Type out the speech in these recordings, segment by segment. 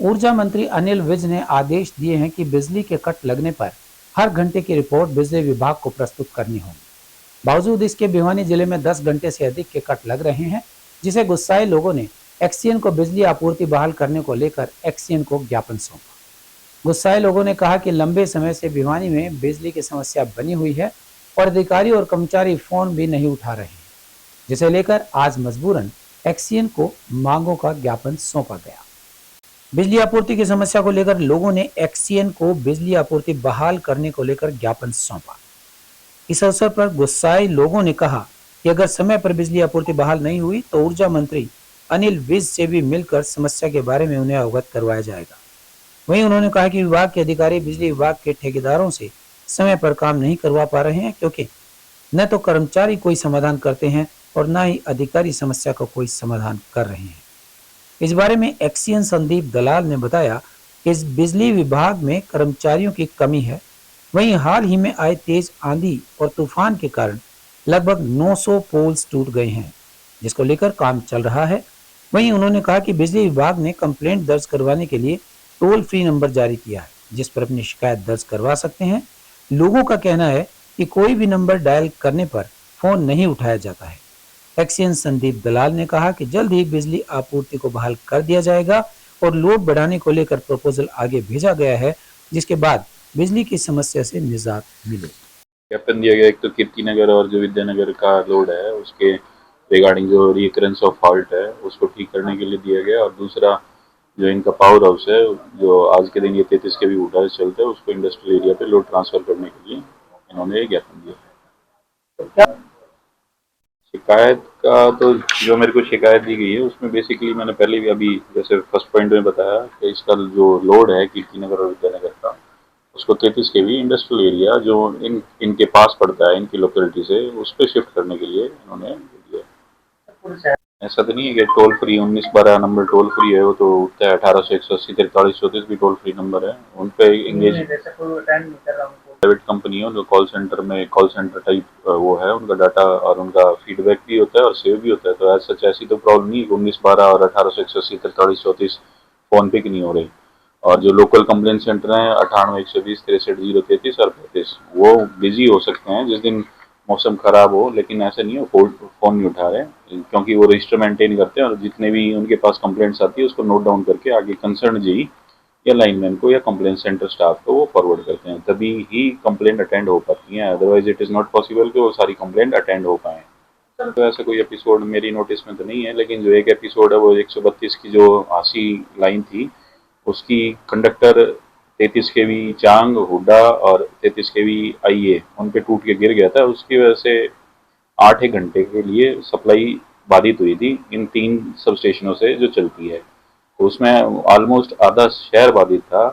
ऊर्जा मंत्री अनिल विज ने आदेश दिए हैं कि बिजली के कट लगने पर हर घंटे की रिपोर्ट बिजली विभाग को प्रस्तुत करनी होगी। बावजूद इसके भिवानी जिले में 10 घंटे से अधिक के कट लग रहे हैं, जिसे गुस्साए लोगों ने एक्सीएन को बिजली आपूर्ति बहाल करने को लेकर एक्सीएन को ज्ञापन सौंपा। गुस्साए लोगों ने कहा कि लंबे समय से भिवानी में बिजली की समस्या बनी हुई है और अधिकारी और कर्मचारी फोन भी नहीं उठा रहे हैं, जिसे लेकर आज मजबूरन एक्सीएन को मांगों का ज्ञापन सौंपा गया। बिजली आपूर्ति की समस्या को लेकर लोगों ने एक्सीएन को बिजली आपूर्ति बहाल करने को लेकर ज्ञापन सौंपा। इस अवसर पर गुस्साए लोगों ने कहा कि अगर समय पर बिजली आपूर्ति बहाल नहीं हुई तो ऊर्जा मंत्री अनिल विज से भी मिलकर समस्या के बारे में उन्हें अवगत करवाया जाएगा। वहीं उन्होंने कहा कि विभाग के अधिकारी बिजली विभाग के ठेकेदारों से समय पर काम नहीं करवा पा रहे हैं, क्योंकि न तो कर्मचारी कोई समाधान करते हैं और न ही अधिकारी समस्या का कोई समाधान कर रहे हैं। इस बारे में एक्सीएन संदीप दलाल ने बताया कि इस बिजली विभाग में कर्मचारियों की कमी है। वहीं हाल ही में आए तेज आंधी और तूफान के कारण लगभग 900 पोल्स टूट गए हैं, जिसको लेकर काम चल रहा है। वहीं उन्होंने कहा कि बिजली विभाग ने कंप्लेंट दर्ज करवाने के लिए टोल फ्री नंबर जारी किया है, जिस पर अपनी शिकायत दर्ज करवा सकते हैं। लोगों का कहना है कि कोई भी नंबर डायल करने पर फोन नहीं उठाया जाता है। एक्सीएन संदीप दलाल ने कहा कि जल्द ही बिजली आपूर्ति को बहाल कर दिया जाएगा और लोड बढ़ाने को लेकर प्रपोजल आगे भेजा गया है, जिसके बाद बिजली की समस्या से निजात मिले। ज्ञापन दिया गया, एक तो कीर्ति नगर और जो विद्यानगर का लोड है उसके रिगार्डिंग जो रिकरेंस ऑफ फॉल्ट है उसको ठीक करने के लिए दिया गया, और दूसरा जो इनका पावर हाउस है जो आज के दिन ये 33 के भी वोल्टेज चलते हैं उसको इंडस्ट्रियल एरिया पे लोड ट्रांसफर करने के लिए इन्होंने ज्ञापन दिया। शिकायत का तो जो मेरे को शिकायत दी गई है उसमें बेसिकली मैंने पहले भी अभी जैसे फर्स्ट पॉइंट में बताया कि इसका जो लोड है कीर्ति नगर और विद्यानगर का उसको 33 के भी इंडस्ट्रियल एरिया जो इनके पास पड़ता है इनकी लोकेलिटी से उस पर शिफ्ट करने के लिए इन्होंने दिया। ऐसा तो नहीं है कि toll free 1912 number toll free है, वो तो उठता है 1800 180 43 34 भी टोल फ्री नंबर है, उन पे इंगेज प्राइवेट कंपनी है, उनका कॉल सेंटर में कॉल सेंटर टाइप वो है, उनका डाटा और उनका फीडबैक भी होता है और सेव भी होता है। तो ऐसा ऐसी तो प्रॉब्लम नहीं 1912 और 1800 180 43 34 फोन पिक नहीं हो रही। और जो लोकल कंप्लेंट सेंटर हैं 98 120 63 033 और 35 वो बिजी हो सकते हैं जिस दिन मौसम खराब हो, लेकिन ऐसा नहीं है फोन नहीं उठा रहे क्योंकि वो रजिस्टर मेंटेन करते हैं और जितने भी उनके पास कंप्लेंट्स आती है उसको नोट डाउन करके आगे कंसर्न जी या लाइनमैन को या कंप्लेंट सेंटर स्टाफ को वो फॉरवर्ड करते हैं, तभी ही कंप्लेंट अटेंड हो पाती है। Otherwise it is not possible कि वो सारी कंप्लेंट अटेंड हो पाए। तो ऐसा कोई एपिसोड मेरी नोटिस में तो नहीं है, लेकिन जो एक एपिसोड है वो 132 की जो आसी लाइन थी उसकी कंडक्टर 33 के वी चांग हुडा और 33 के वी आईए उन पे टूट के गिर गया था। उसकी वजह से 8 एक घंटे के लिए सप्लाई बाधित हुई थी इन 3 सब स्टेशनों से जो चलती है। तो उसमें ऑलमोस्ट आधा शहर बाधित था,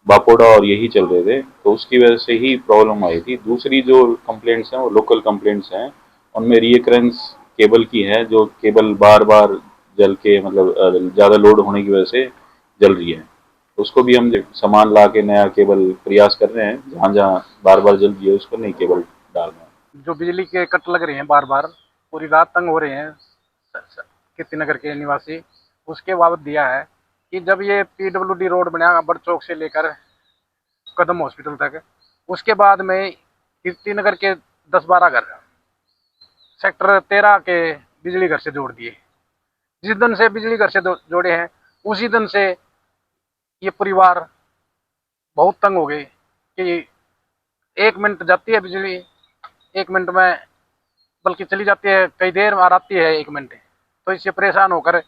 बापोडा और यही चल रहे थे, तो उसकी वजह से ही प्रॉब्लम आई थी। दूसरी जो कंप्लेंट्स हैं वो लोकल कंप्लेंट्स हैं, उनमें रिकरेंस केबल की है, जो केबल बार बार जल के मतलब ज़्यादा लोड होने की वजह से जल रही है। तो उसको भी हम सामान ला के नया केबल प्रयास कर रहे हैं, जहाँ जहाँ बार बार जल रही है उसको नई केबल डाल रहे हैं। जो बिजली के कट लग रहे हैं बार बार, पूरी रात तंग हो रहे हैं कीर्ति नगर के निवासी। उसके बाबत दिया है कि जब ये पीडब्ल्यूडी रोड बना बड़ चौक से लेकर कदम हॉस्पिटल तक, उसके बाद में कीर्ति नगर के 10-12 घर सेक्टर 13 के बिजली घर से जोड़ दिए। जिस दिन से बिजली घर से जोड़े हैं उसी दिन से ये परिवार बहुत तंग हो गए कि 1 मिनट जाती है बिजली, 1 मिनट में बल्कि चली जाती है, कई देर बाद आती है 1 मिनट। तो इससे परेशान होकर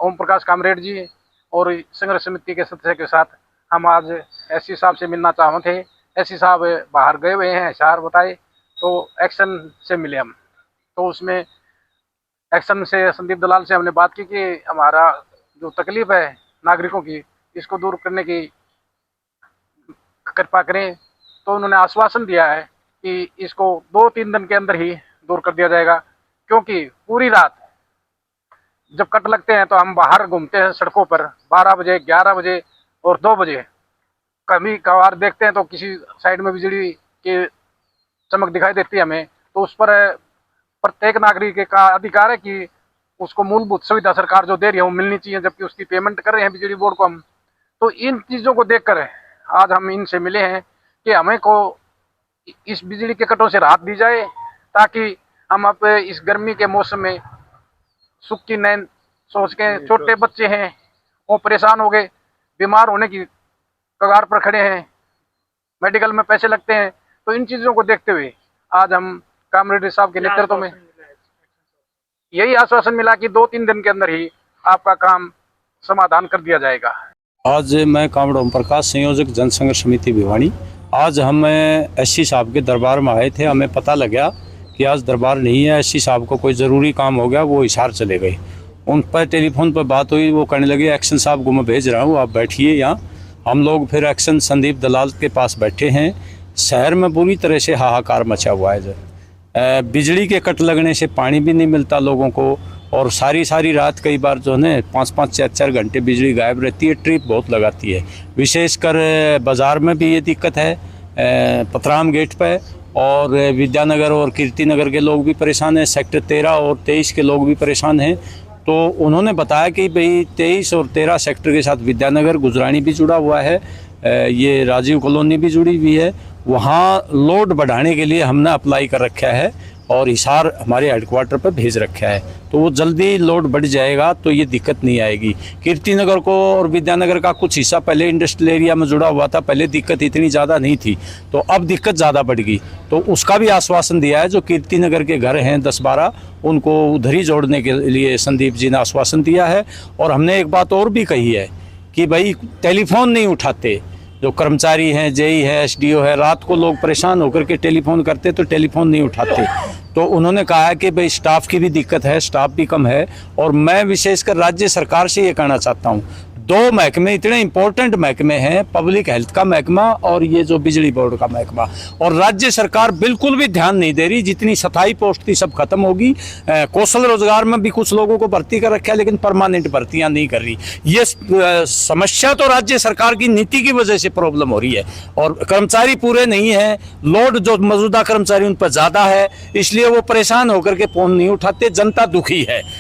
ओम प्रकाश कामरेड जी और संघर्ष समिति के सदस्य के साथ हम आज एससी साहब से मिलना चाहते थे। एससी साहब बाहर गए हुए हैं, शहर बताए, तो एक्शन से मिले हम। तो उसमें एक्शन से संदीप दलाल से हमने बात की कि हमारा जो तकलीफ है नागरिकों की, इसको दूर करने की कृपा करें। तो उन्होंने आश्वासन दिया है कि इसको 2-3 दिन के अंदर ही दूर कर दिया जाएगा, क्योंकि पूरी रात जब कट लगते हैं तो हम बाहर घूमते हैं सड़कों पर 12 बजे, 11 बजे और 2 बजे। कभी कभार देखते हैं तो किसी साइड में बिजली की चमक दिखाई देती है हमें, तो उस पर प्रत्येक नागरिक का अधिकार है कि उसको मूलभूत सुविधा सरकार जो दे रही है वो मिलनी चाहिए, जबकि उसकी पेमेंट कर रहे हैं बिजली बोर्ड को हम। तो इन चीज़ों को देखकर आज हम इनसे मिले हैं कि हमें को इस बिजली के कटों से राहत दी जाए, ताकि हम अब इस गर्मी के मौसम में सुख की नैन सोच के, छोटे बच्चे हैं वो परेशान हो गए, बीमार होने की कगार पर खड़े हैं, मेडिकल में पैसे लगते हैं। तो इन चीज़ों को देखते हुए आज हम कामरेड साहब के नेतृत्व में यही आश्वासन मिला कि 2-3 दिन के अंदर ही आपका काम समाधान कर दिया जाएगा। आज मैं कामरेड ओम प्रकाश, संयोजक जनसंघर्ष समिति भिवानी। आज हम एससी साहब के दरबार में आए थे। हमें पता लगा कि आज दरबार नहीं है, एससी साहब को कोई ज़रूरी काम हो गया, वो हिसार चले गए। उन पर टेलीफोन पर बात हुई, वो कहने लगे एक्शन साहब को मैं भेज रहा हूँ, आप बैठिए यहाँ। हम लोग फिर एक्शन संदीप दलाल के पास बैठे हैं। शहर में बुरी तरह से हाहाकार मचा हुआ है। बिजली के कट लगने से पानी भी नहीं मिलता लोगों को, और सारी रात कई बार जो है ना 5-5, 4-4 घंटे बिजली गायब रहती है। ट्रिप बहुत लगाती है, विशेषकर बाज़ार में भी ये दिक्कत है, पतराम गेट पे, और विद्यानगर और कीर्ति नगर के लोग भी परेशान हैं। सेक्टर 13 और 23 के लोग भी परेशान हैं। तो उन्होंने बताया कि भाई 23 और 13 सेक्टर के साथ विद्यानगर गुजरानी भी जुड़ा हुआ है, ये राजीव कॉलोनी भी जुड़ी हुई है। वहाँ लोड बढ़ाने के लिए हमने अप्लाई कर रखा है और हिसार हमारे हेडक्वार्टर पर भेज रखा है, तो वो जल्दी लोड बढ़ जाएगा तो ये दिक्कत नहीं आएगी। कीर्ति नगर को और विद्यानगर का कुछ हिस्सा पहले इंडस्ट्रियल एरिया में जुड़ा हुआ था, पहले दिक्कत इतनी ज़्यादा नहीं थी, तो अब दिक्कत ज़्यादा बढ़ गई। तो उसका भी आश्वासन दिया है, जो कीर्ति नगर के घर हैं 10-12 उनको उधर ही जोड़ने के लिए संदीप जी ने आश्वासन दिया है। और हमने एक बात और भी कही है कि भाई टेलीफोन नहीं उठाते, जो कर्मचारी हैं, जेई है, एसडीओ है, रात को लोग परेशान होकर के टेलीफोन करते तो टेलीफोन नहीं उठाते। तो उन्होंने कहा है कि भाई स्टाफ की भी दिक्कत है, स्टाफ भी कम है। और मैं विशेषकर राज्य सरकार से ये कहना चाहता हूँ, 2 महकमे इतने इंपॉर्टेंट महकमे हैं, पब्लिक हेल्थ का महकमा और ये जो बिजली बोर्ड का महकमा, और राज्य सरकार बिल्कुल भी ध्यान नहीं दे रही। जितनी स्थायी पोस्ट थी सब खत्म होगी। कौशल रोजगार में भी कुछ लोगों को भर्ती कर रखा है, लेकिन परमानेंट भर्तियां नहीं कर रही। ये समस्या तो राज्य सरकार की नीति की वजह से प्रॉब्लम हो रही है, और कर्मचारी पूरे नहीं है, लोड जो मौजूदा कर्मचारी उन पर ज़्यादा है, इसलिए वो परेशान होकर के फोन नहीं उठाते। जनता दुखी है।